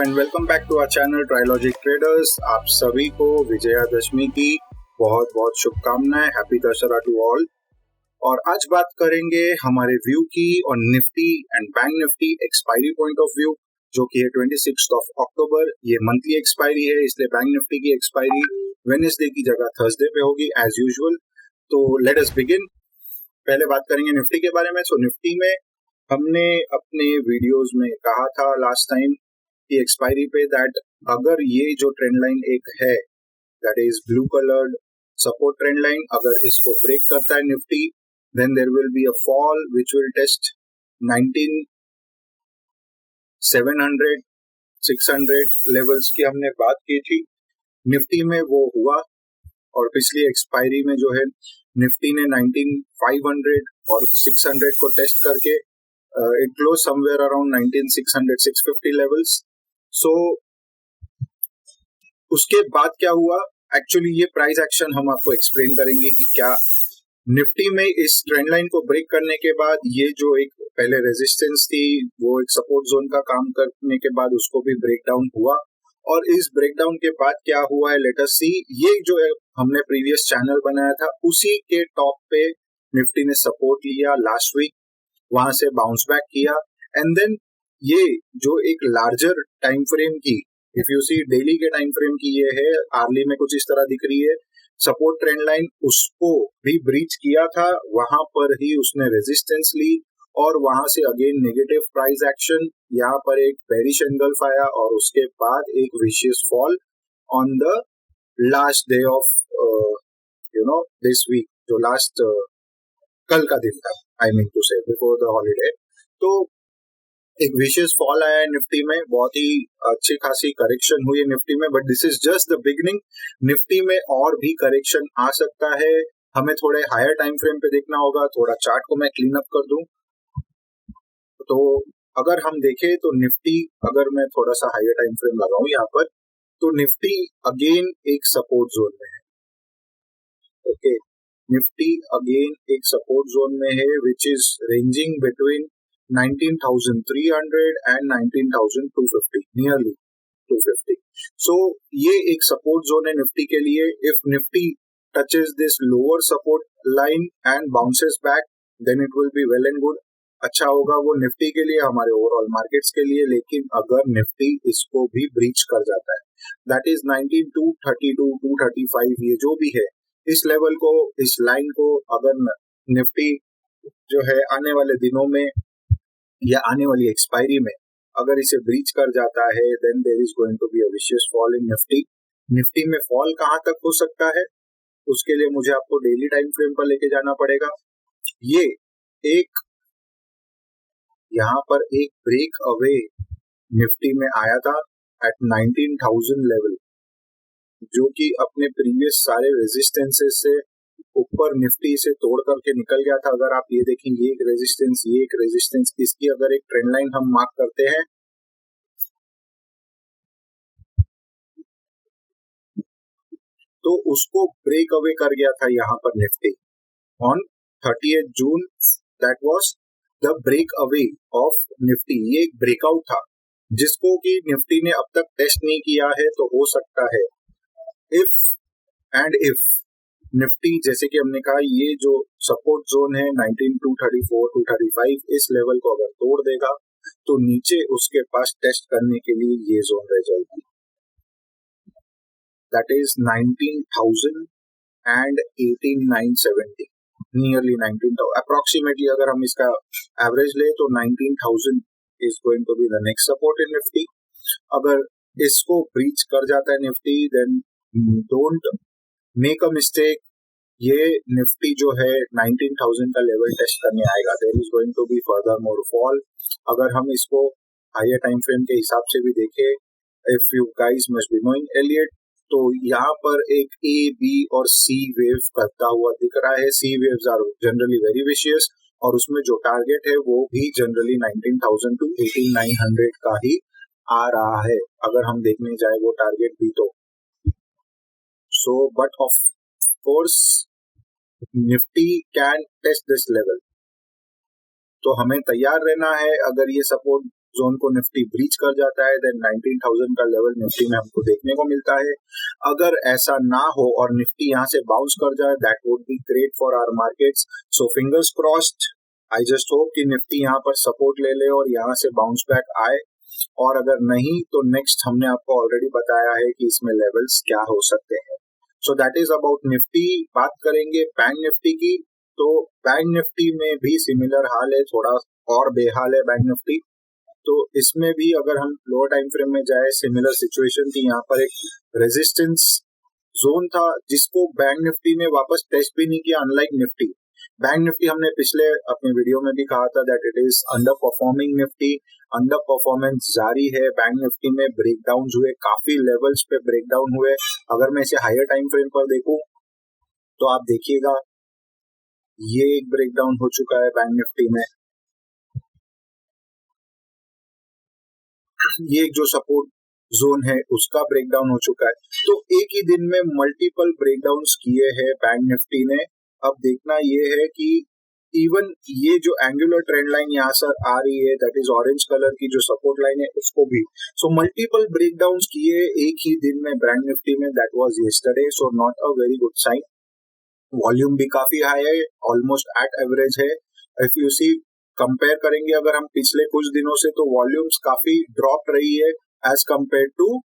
And welcome back to our channel Trilogic Traders. आप सभी को विजयादशमी की बहुत बहुत शुभकामनाएं। Happy Dussehra to all. और आज बात करेंगे हमारे व्यू की और Nifty and Bank Nifty expiry point of view, जो कि है 26 अक्टूबर। ये मंथली एक्सपायरी है, इसलिए बैंक निफ्टी की एक्सपायरी वेडनेसडे की जगह थर्सडे पे होगी एज यूजुअल। तो लेट अस बिगिन। पहले बात करेंगे निफ्टी के बारे में। सो निफ्टी में हमने अपने वीडियोस में कहा था लास्ट टाइम की एक्सपायरी पे दैट अगर ये जो ट्रेंड लाइन एक है that is blue coloured support trend line, अगर इसको ब्रेक करता है Nifty, then there will be a fall which will test 19,700 600 levels की हमने बात की थी। निफ्टी में वो हुआ और पिछली एक्सपायरी में जो है निफ्टी ने 19,500 और 600 को टेस्ट करके it close somewhere around 19,600 650 levels. So उसके बाद क्या हुआ, एक्चुअली ये प्राइस एक्शन हम आपको एक्सप्लेन करेंगे कि क्या निफ्टी में इस ट्रेंड लाइन को ब्रेक करने के बाद ये जो एक पहले रेजिस्टेंस थी वो एक सपोर्ट जोन का काम करने के बाद उसको भी ब्रेक डाउन हुआ, और इस ब्रेकडाउन के बाद क्या हुआ है लेट अस सी। ये जो है हमने प्रीवियस चैनल बनाया था उसी के टॉप पे निफ्टी ने सपोर्ट लिया लास्ट वीक, वहां से बाउंस बैक किया एंड देन ये जो एक लार्जर टाइम फ्रेम की, इफ यू सी डेली के टाइम फ्रेम की ये है, आर्ली में कुछ इस तरह दिख रही है सपोर्ट ट्रेंड लाइन, उसको भी ब्रीच किया था, वहां पर ही उसने रेजिस्टेंस ली और वहां से अगेन नेगेटिव प्राइस एक्शन, यहाँ पर एक बेरिश एंगल्फ आया और उसके बाद एक vicious fall on the last day of this week, जो लास्ट कल का दिन था, I mean to say before the holiday. तो एक विशियस फॉल आया है निफ्टी में, बहुत ही अच्छी खासी करेक्शन हुई है निफ्टी में, but this is just the beginning. Nifty में और भी करेक्शन आ सकता है, हमें थोड़े हायर टाइम फ्रेम पे देखना होगा। थोड़ा चार्ट को मैं क्लीन अप कर दूं तो अगर हम देखें तो निफ्टी, अगर मैं थोड़ा सा हायर टाइम फ्रेम लगाऊं यहाँ पर, तो निफ्टी अगेन एक सपोर्ट जोन में है। ओके, निफ्टी अगेन एक सपोर्ट जोन में है which is ranging between 19,300 and 19,250, nearly 250। So ये एक सपोर्ट जोन है निफ्टी के लिए। If Nifty touches this lower support line and bounces back, then it will be well and good. अच्छा होगा वो निफ्टी के लिए, हमारे ओवरऑल मार्केट्स के लिए। लेकिन अगर निफ्टी इसको भी ब्रीच कर जाता है, दैट इज 19,232 235, ये जो भी है इस लेवल को, इस लाइन को, अगर निफ्टी जो है आने वाले दिनों में या आने वाली एक्सपायरी में अगर इसे ब्रीच कर जाता है, then there is going to be a vicious fall in Nifty. Nifty में फॉल कहां तक हो सकता है, उसके लिए मुझे आपको डेली टाइम फ्रेम पर लेके जाना पड़ेगा। ये एक यहाँ पर एक ब्रेक अवे निफ्टी में आया था एट 19,000 लेवल, जो कि अपने प्रीवियस सारे रेजिस्टेंसेस से ऊपर निफ्टी से तोड़ करके निकल गया था। अगर आप ये देखें, ये एक रेजिस्टेंस, ये एक रेजिस्टेंस, इसकी अगर एक ट्रेंड लाइन हम मार्क करते हैं तो उसको ब्रेक अवे कर गया था यहाँ पर Nifty on 30 June. That was the break away of Nifty. ये एक ब्रेकआउट था जिसको कि निफ्टी ने अब तक टेस्ट नहीं किया है। तो हो सकता है इफ निफ्टी, जैसे कि हमने कहा, ये जो सपोर्ट जोन है 19,234 235, इस लेवल को अगर तोड़ देगा तो नीचे उसके पास टेस्ट करने के लिए ये जोन रह जाएगी, that is 19,000 and 18,970, nearly 19,000 approximately. अगर हम इसका एवरेज ले तो 19,000 is going to be the next support in Nifty. अगर इसको ब्रीच कर जाता है Nifty, then don't make a mistake, ये निफ्टी जो है 19,000 का लेवल टेस्ट करने आएगा। There is going to be further more fall. अगर हम इसको हायर टाइम फ्रेम के हिसाब से भी देखें, if you guys must be knowing Elliott, तो यहाँ पर एक ए, बी और सी वेव करता हुआ दिख रहा है। Sea waves are generally very vicious और उसमें जो टारगेट है वो भी जनरली 19,000 टू 18,900 का ही आ रहा है, अगर हम देखने जाए वो टारगेट भी तो। So but of course Nifty can test this level, तो हमें तैयार रहना है। अगर ये सपोर्ट जोन को निफ्टी ब्रीच कर जाता है, देन 19,000 का लेवल निफ्टी में हमको देखने को मिलता है। अगर ऐसा ना हो और निफ्टी यहाँ से बाउंस कर जाए, that would be great for our markets. So fingers crossed, I just hope कि निफ्टी यहाँ पर सपोर्ट ले ले और यहाँ से बाउंस बैक आए, और अगर नहीं तो नेक्स्ट हमने आपको ऑलरेडी बताया है कि इसमें लेवल्स क्या हो सकते हैं। सो दैट इज अबाउट निफ्टी। बात करेंगे बैंक निफ्टी की, तो बैंक निफ्टी में भी सिमिलर हाल है, थोड़ा और बेहाल है बैंक निफ्टी। तो इसमें भी अगर हम लोअर टाइम फ्रेम में जाए, सिमिलर सिचुएशन थी। यहाँ पर एक रेजिस्टेंस जोन था जिसको बैंक निफ्टी ने वापस टेस्ट भी नहीं किया, अनलाइक निफ्टी। बैंक निफ्टी हमने पिछले अपने वीडियो में भी कहा था that it is under performing Nifty, under performance जारी है। बैंक निफ्टी में ब्रेकडाउन हुए, काफी लेवल्स पे ब्रेकडाउन हुए। अगर मैं इसे हायर टाइम फ्रेम पर देखूं तो आप देखिएगा ये एक ब्रेकडाउन हो चुका है बैंक निफ्टी में, ये जो सपोर्ट जोन है उसका ब्रेकडाउन हो चुका है। तो एक ही दिन में मल्टीपल ब्रेकडाउन्स किए हैं बैंक निफ्टी ने। अब देखना ये है कि इवन ये जो एंगुलर ट्रेंड लाइन यहाँ सर आ रही है, दैट इज ऑरेंज कलर की जो सपोर्ट लाइन है, उसको भी सो मल्टीपल ब्रेकडाउन्स किए एक ही दिन में बैंक निफ्टी में, that was yesterday. So not a very good sign. Volume भी काफी हाई है, ऑलमोस्ट एट एवरेज है। इफ यू सी कंपेयर करेंगे अगर हम पिछले कुछ दिनों से, तो वॉल्यूम्स काफी ड्रॉप रही है एज कंपेयर टू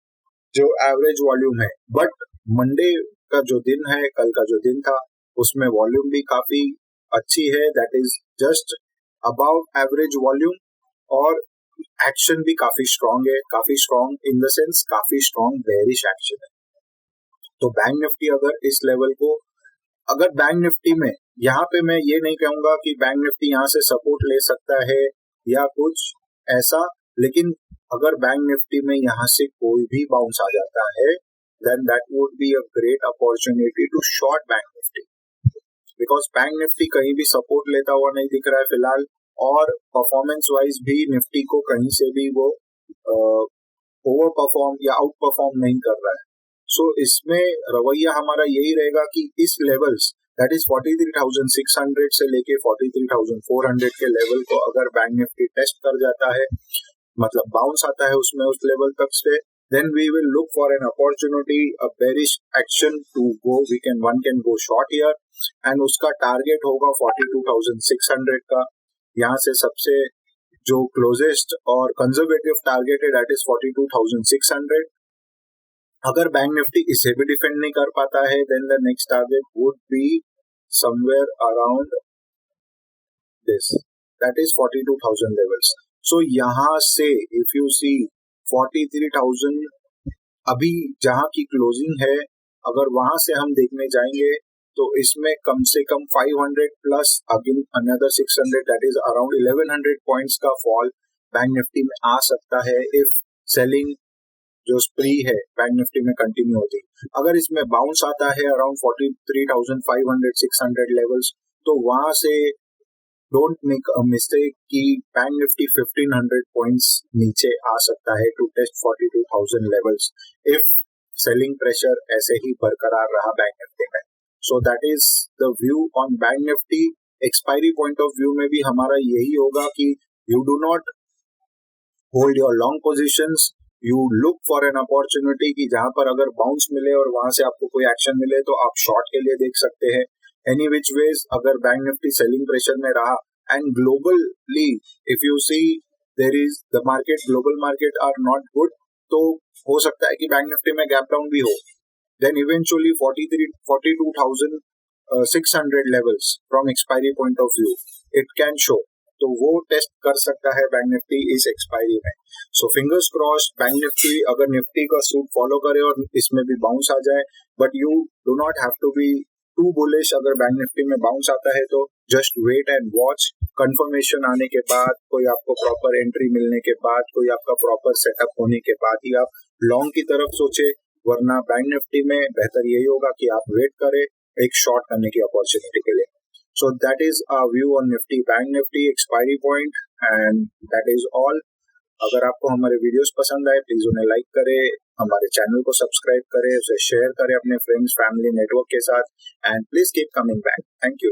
जो एवरेज वॉल्यूम है। बट मंडे का जो दिन है, कल का जो दिन था, उसमें वॉल्यूम भी काफी अच्छी है, that is just above average volume, और एक्शन भी काफी स्ट्रांग है। काफी स्ट्रांग इन द सेंस काफी स्ट्रांग बेयरिश एक्शन है। तो बैंक निफ्टी अगर इस लेवल को, अगर बैंक निफ्टी में यहाँ पे, मैं ये नहीं कहूंगा कि बैंक निफ्टी यहाँ से सपोर्ट ले सकता है या कुछ ऐसा, लेकिन अगर बैंक निफ्टी में यहाँ से कोई भी बाउंस आ जाता है, then that would be a great opportunity to short bank Nifty, because bank Nifty कहीं भी सपोर्ट लेता हुआ नहीं दिख रहा है फिलहाल, और परफॉर्मेंस वाइज भी निफ्टी को कहीं से भी वो ओवर परफॉर्म या आउट परफॉर्म नहीं कर रहा है। सो इसमें रवैया हमारा यही रहेगा कि इस लेवल्स दैट इज 43,600 से लेके 43,400 के लेवल को अगर बैंक निफ्टी टेस्ट कर जाता है, मतलब बाउंस आता है उसमें उस लेवल तक से, then we will look for an opportunity, a bearish action to go. One can go short here, and उसका टारगेट होगा 42,600 का। यहाँ से सबसे जो क्लोजेस्ट और कंजर्वेटिव टारगेट है दैट इज 42,600। अगर बैंक निफ्टी इसे भी डिफेंड नहीं कर पाता है, then the next target would be somewhere around this, that is 42,000 levels. So यहाँ से if you see 43,000 अभी जहां की क्लोजिंग है, अगर वहां से हम देखने जाएंगे तो इसमें कम से कम 500 plus again another 600, that is around 1100 points का फॉल बैंक निफ्टी में आ सकता है इफ सेलिंग जो स्प्री है बैंक निफ्टी में कंटिन्यू होती। अगर इसमें बाउंस आता है अराउंड 43,500 600 लेवल्स, तो वहां से डोंट मेक अ मिस्टेक कि बैंक निफ्टी 1500 पॉइंट्स नीचे आ सकता है to test 42,000 levels if selling pressure ऐसे ही बरकरार रहा बैंक निफ्टी में। So that is the view on bank Nifty. Expiry point of view में भी हमारा यही होगा कि you do not hold your long positions, you look for an opportunity कि जहां पर अगर बाउंस मिले और वहां से आपको कोई एक्शन मिले तो आप शॉर्ट के लिए देख सकते हैं। एनी विच वेज अगर बैंक निफ्टी सेलिंग प्रेशर में रहा and globally if you see there is the market, global market are not good, तो हो सकता है कि बैंक निफ्टी में गैप डाउन भी हो, then eventually 42,600 levels from expiry point of view it can show, तो वो टेस्ट कर सकता है बैंक निफ्टी इस एक्सपायरी में। So fingers crossed bank Nifty अगर निफ्टी का सूट फॉलो करे और इसमें भी बाउंस आ जाए, but you do not have to be too bullish. अगर बैंक निफ्टी में बाउंस आता है तो just wait and watch, confirmation आने के बाद, कोई आपको प्रॉपर एंट्री मिलने के बाद, कोई आपका प्रॉपर सेटअप होने के बाद ही आप लॉन्ग की तरफ सोचे, वरना बैंक निफ्टी में बेहतर यही होगा कि आप वेट करें एक शॉर्ट करने की अपॉर्चुनिटी के लिए। So that is our view on Nifty bank Nifty expiry point, and that is all. अगर आपको हमारे वीडियोस पसंद आए प्लीज उन्हें लाइक करें, हमारे चैनल को सब्सक्राइब करें, उसे शेयर करें अपने फ्रेंड्स फैमिली नेटवर्क के साथ, and please keep coming back. Thank you.